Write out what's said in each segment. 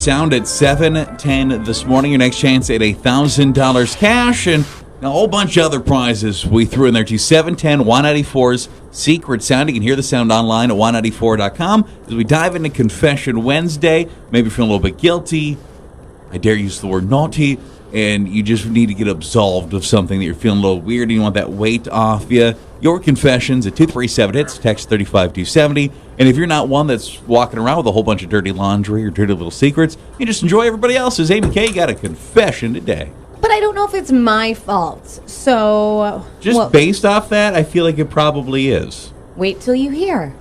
Sound at 7:10 this morning. Your next chance at $1,000 cash and a whole bunch of other prizes we threw in there too. 710 Y94's Secret Sound. You can hear the sound online at Y94.com as we dive into Confession Wednesday. Maybe feeling a little bit guilty. I dare use the word naughty. And you just need to get absolved of something that you're feeling a little weird and you want that weight off you. Your confessions at 237-HITS, text 35270. And if you're not one that's walking around with a whole bunch of dirty laundry or dirty little secrets, you just enjoy everybody else's. Amy K got a confession today. But I don't know if it's my fault. So... Just based off that, I feel like it probably is. Wait till you hear.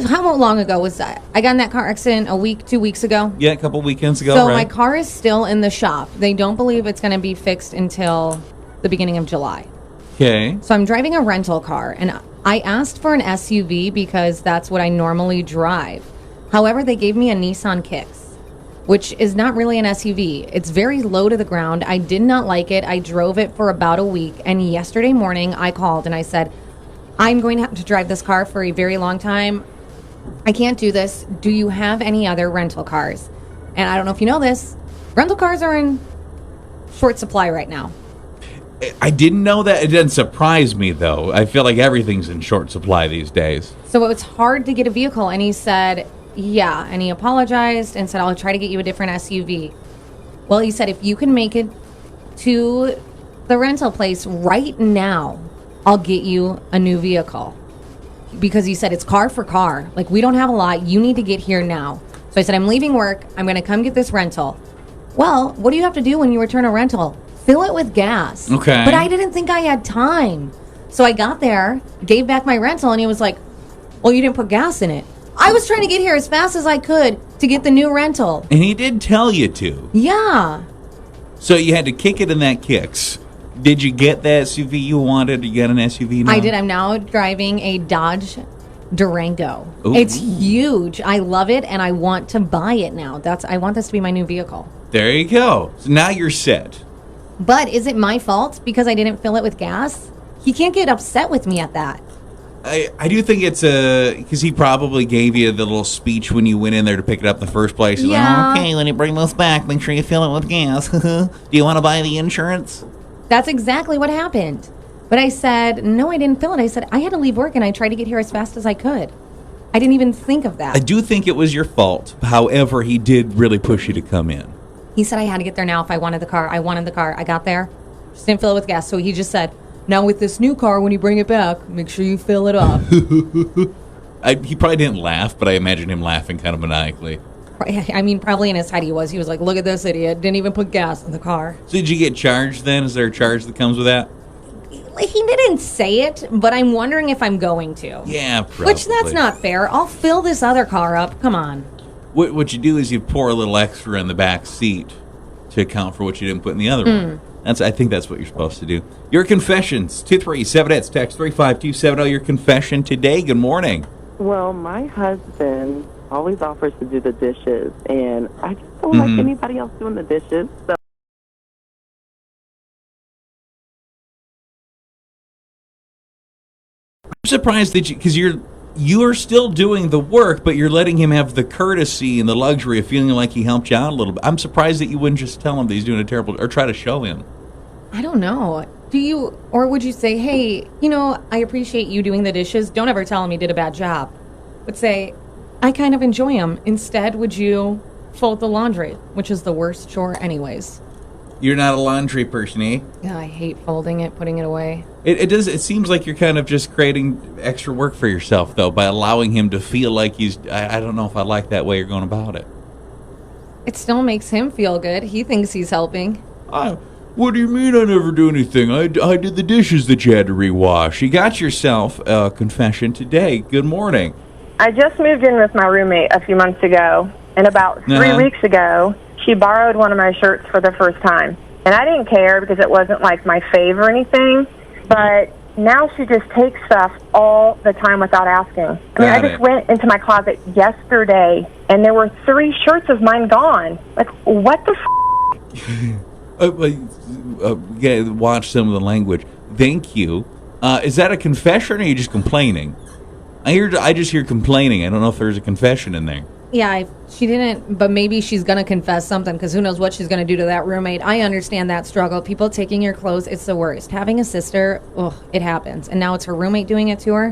How long ago was that? I got in that car accident 2 weeks ago. Yeah, a couple weekends ago, so right? My car is still in the shop. They don't believe it's going to be fixed until the beginning of July. Okay. So I'm driving a rental car, and I asked for an SUV because that's what I normally drive. However, they gave me a Nissan Kicks, which is not really an SUV. It's very low to the ground. I did not like it. I drove it for about a week, and yesterday morning I called and I said, I'm going to have to drive this car for a very long time. I can't do this. Do you have any other rental cars? And I don't know if you know this, rental cars are in short supply right now. I didn't know that. It didn't surprise me, though. I feel like everything's in short supply these days. So it's hard to get a vehicle. And he said, yeah. And he apologized and said, I'll try to get you a different SUV. Well, he said, if you can make it to the rental place right now, I'll get you a new vehicle. Because he said it's car for car. Like, we don't have a lot. You need to get here now. So I said, I'm leaving work. I'm going to come get this rental. Well, what do you have to do when you return a rental? Fill it with gas. Okay. But I didn't think I had time. So I got there, gave back my rental, and he was like, well, you didn't put gas in it. I was trying to get here as fast as I could to get the new rental. And he did tell you to. Yeah. So you had to kick it in that Kicks. Did you get the SUV you wanted? You got an SUV now? I did. I'm now driving a Dodge Durango. Ooh. It's huge. I love it, and I want to buy it now. I want this to be my new vehicle. There you go. So now you're set. But is it my fault because I didn't fill it with gas? He can't get upset with me at that. I do think it's because he probably gave you the little speech when you went in there to pick it up in the first place. He's Yeah. like, okay, when you bring this back, make sure you fill it with gas. Do you want to buy the insurance? That's exactly what happened. But I said, no, I didn't fill it. I said, I had to leave work, and I tried to get here as fast as I could. I didn't even think of that. I do think it was your fault. However, he did really push you to come in. He said I had to get there now if I wanted the car. I wanted the car. I got there, just didn't fill it with gas. So he just said, now with this new car, when you bring it back, make sure you fill it up. He probably didn't laugh, but I imagine him laughing kind of maniacally. I mean, probably in his head he was. He was like, look at this idiot. Didn't even put gas in the car. So did you get charged then? Is there a charge that comes with that? He didn't say it, but I'm wondering if I'm going to. Yeah, probably. Which, that's not fair. I'll fill this other car up. Come on. What you do is you pour a little extra in the back seat to account for what you didn't put in the other one. I think that's what you're supposed to do. Your confessions, 237-HITS, text 35270. Your confession today. Good morning. Well, my husband always offers to do the dishes, and I just don't like anybody else doing the dishes. So I'm surprised that because you're still doing the work, but you're letting him have the courtesy and the luxury of feeling like he helped you out a little bit. I'm surprised that you wouldn't just tell him that he's doing a terrible, or try to show him. I don't know. Do you, or would you say, hey, I appreciate you doing the dishes. Don't ever tell him he did a bad job. But say, I kind of enjoy them. Instead, would you fold the laundry, which is the worst chore anyways? You're not a laundry person, eh? Yeah, I hate folding it, putting it away. It does. It seems like you're kind of just creating extra work for yourself, though, by allowing him to feel like he's... I don't know if I like that way you're going about it. It still makes him feel good. He thinks he's helping. What do you mean I never do anything? I did the dishes that you had to rewash. You got yourself a confession today. Good morning. I just moved in with my roommate a few months ago, and about 3 weeks ago, she borrowed one of my shirts for the first time. And I didn't care because it wasn't like my fave or anything, but now she just takes stuff all the time without asking. I just went into my closet yesterday, and there were 3 shirts of mine gone. Like, what the watch some of the language. Thank you. Is that a confession, or are you just complaining? I just hear complaining. I don't know if there's a confession in there. she didn't, but maybe she's going to confess something because who knows what she's going to do to that roommate. I understand that struggle. People taking your clothes, it's the worst. Having a sister, it happens. And now it's her roommate doing it to her.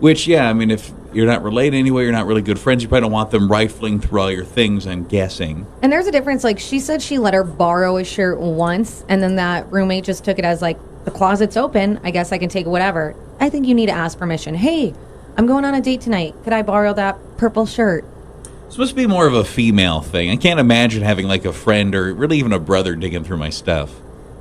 Which, I mean, if you're not related anyway, you're not really good friends, you probably don't want them rifling through all your things, I'm guessing. And there's a difference. Like, she said she let her borrow a shirt once, and then that roommate just took it as, like, the closet's open. I guess I can take whatever. I think you need to ask permission. Hey, I'm going on a date tonight. Could I borrow that purple shirt? It's supposed to be more of a female thing. I can't imagine having, like, a friend or really even a brother digging through my stuff.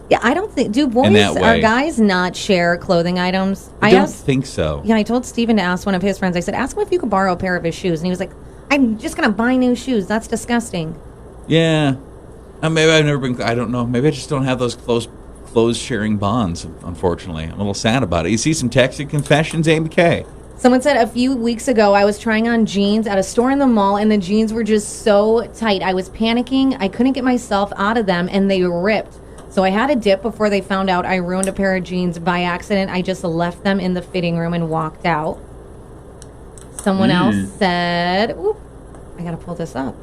Yeah, I don't think... Do boys or guys not share clothing items? I don't think so. Yeah, I told Steven to ask one of his friends. I said, ask him if you could borrow a pair of his shoes. And he was like, I'm just going to buy new shoes. That's disgusting. Yeah. Maybe I've never been... I don't know. Maybe I just don't have those clothes sharing bonds, unfortunately. I'm a little sad about it. You see some texted confessions, Amy K. Someone said a few weeks ago I was trying on jeans at a store in the mall, and the jeans were just so tight. I was panicking. I couldn't get myself out of them, and they ripped. So I had a dip before they found out I ruined a pair of jeans by accident. I just left them in the fitting room and walked out. Someone else said... I got to pull this up.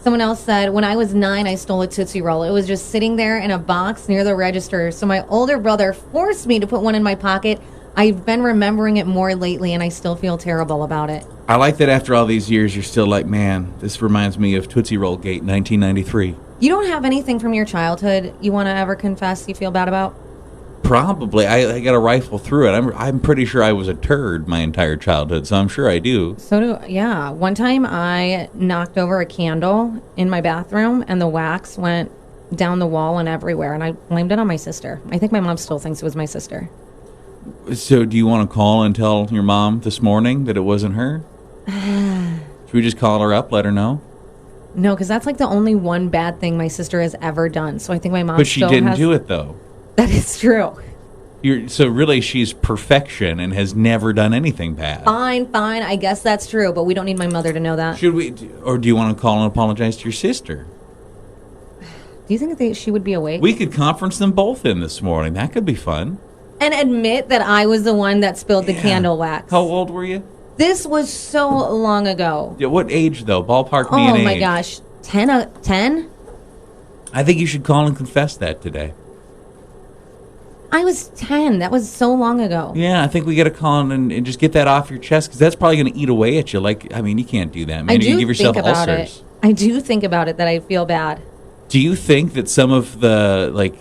Someone else said, when I was 9, I stole a Tootsie Roll. It was just sitting there in a box near the register. So my older brother forced me to put one in my pocket. I've been remembering it more lately, and I still feel terrible about it. I like that after all these years, you're still like, man, this reminds me of Tootsie Roll Gate 1993. You don't have anything from your childhood you want to ever confess you feel bad about? Probably. I got to rifle through it. I'm pretty sure I was a turd my entire childhood, so I'm sure I do. Yeah. One time I knocked over a candle in my bathroom, and the wax went down the wall and everywhere, and I blamed it on my sister. I think my mom still thinks it was my sister. So do you want to call and tell your mom this morning that it wasn't her? Should we just call her up, let her know? No, because that's like the only one bad thing my sister has ever done. So I think my mom But she didn't do it, though. That is true. So really, she's perfection and has never done anything bad. Fine. I guess that's true, but we don't need my mother to know that. Should we? Or do you want to call and apologize to your sister? Do you think she would be awake? We could conference them both in this morning. That could be fun. And admit that I was the one that spilled the candle wax. How old were you? This was so long ago. Yeah, what age, though? Ballpark me an age. Oh, my gosh. 10? I think you should call and confess that today. I was 10. That was so long ago. Yeah, I think we got to call and just get that off your chest, because that's probably going to eat away at you. Like, I mean, you can't do that, man. You can give yourself ulcers. I do think about it, that I feel bad. Do you think that some of the, like,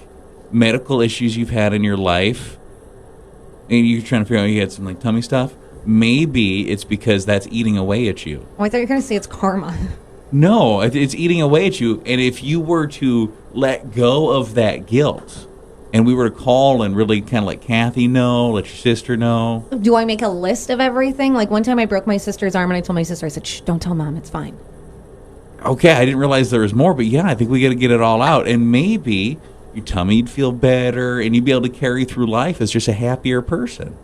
medical issues you've had in your life, and you're trying to figure out you had some, like, tummy stuff, maybe it's because that's eating away at you? Oh, I thought you were going to say it's karma. No, it's eating away at you. And if you were to let go of that guilt, and we were to call and really kind of let Kathy know, let your sister know. Do I make a list of everything? Like, one time I broke my sister's arm, and I told my sister, I said, shh, don't tell Mom, it's fine. Okay, I didn't realize there was more, but yeah, I think we got to get it all out. And maybe your tummy'd feel better, and you'd be able to carry through life as just a happier person.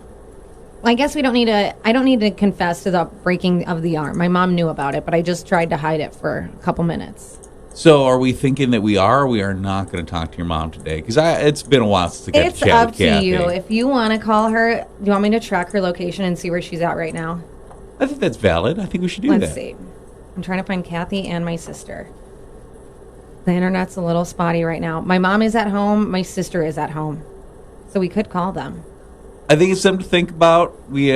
Well, I guess I don't need to confess to the breaking of the arm. My mom knew about it, but I just tried to hide it for a couple minutes. So are we thinking that we are or we are not going to talk to your mom today? Because it's been a while since I got to chat with Kathy. It's up to you. If you want to call her, do you want me to track her location and see where she's at right now? I think that's valid. I think we should do that. Let's see. I'm trying to find Kathy and my sister. The internet's a little spotty right now. My mom is at home. My sister is at home. So we could call them. I think it's something to think about. We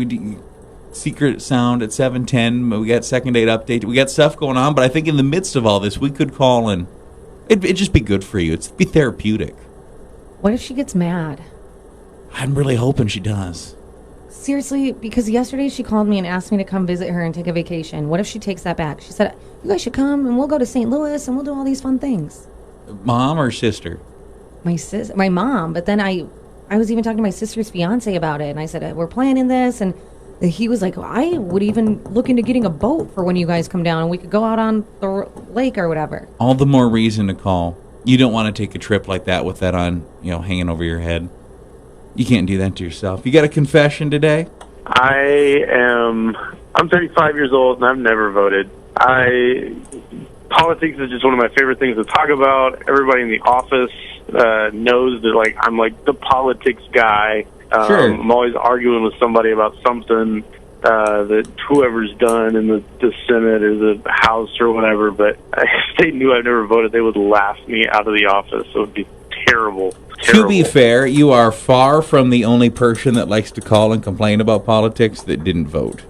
do secret sound at 7:10. We got second date update. We got stuff going on, but I think in the midst of all this, we could call and it'd just be good for you. It'd be therapeutic. What if she gets mad? I'm really hoping she does. Seriously, because yesterday she called me and asked me to come visit her and take a vacation. What if she takes that back? She said, you guys should come and we'll go to St. Louis and we'll do all these fun things. Mom or sister? My mom, but then I was even talking to my sister's fiance about it, and I said, we're planning this, and he was like, I would even look into getting a boat for when you guys come down, and we could go out on the lake or whatever. All the more reason to call. You don't want to take a trip like that with that on, hanging over your head. You can't do that to yourself. You got a confession today? I'm 35 years old, and I've never voted. Politics is just one of my favorite things to talk about. Everybody in the office knows that, I'm the politics guy. Sure. I'm always arguing with somebody about something. that whoever's done in the Senate or the House or whatever, but if they knew I've never voted, they would laugh me out of the office. It would be terrible. To be fair, you are far from the only person that likes to call and complain about politics that didn't vote.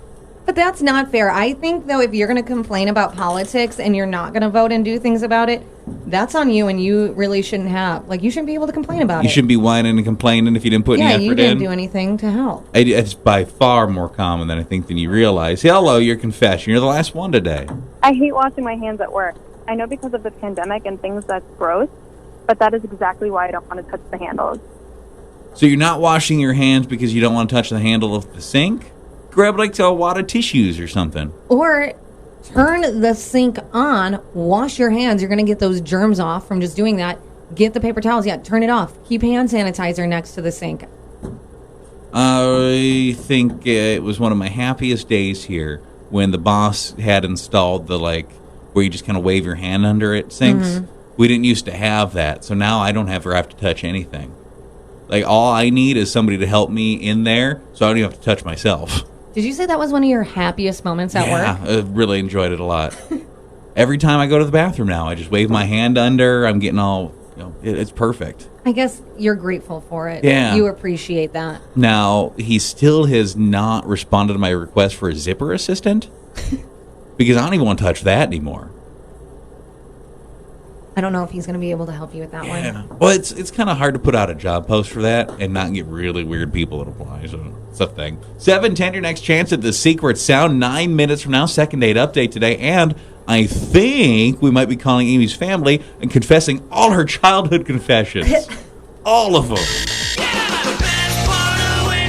But that's not fair. I think, though, if you're going to complain about politics and you're not going to vote and do things about it, that's on you, and you really shouldn't have. Like, you shouldn't be able to complain about it. You shouldn't be whining and complaining if you didn't put any effort in. Yeah, you didn't do anything to help. It's by far more common than I think than you realize. Hello, your confession. You're the last one today. I hate washing my hands at work. I know because of the pandemic and things that's gross, but that is exactly why I don't want to touch the handles. So you're not washing your hands because you don't want to touch the handle of the sink? Grab like a wad of tissues or something. Or turn the sink on, wash your hands. You're going to get those germs off from just doing that. Get the paper towels. Yeah, turn it off. Keep hand sanitizer next to the sink. I think it was one of my happiest days here when the boss had installed the, where you just kind of wave your hand under it sinks. Mm-hmm. We didn't used to have that, so now I don't ever have to touch anything. Like, all I need is somebody to help me in there, so I don't even have to touch myself. Did you say that was one of your happiest moments at work? Yeah, I really enjoyed it a lot. Every time I go to the bathroom now, I just wave my hand under. I'm getting all, it's perfect. I guess you're grateful for it. Yeah. You appreciate that. Now, he still has not responded to my request for a zipper assistant because I don't even want to touch that anymore. I don't know if he's going to be able to help you with that one. Well, it's kind of hard to put out a job post for that and not get really weird people that apply. So it's a thing. 7:10, your next chance at the secret sound. 9 minutes from now, second date update today. And I think we might be calling Amy's family and confessing all her childhood confessions. All of them.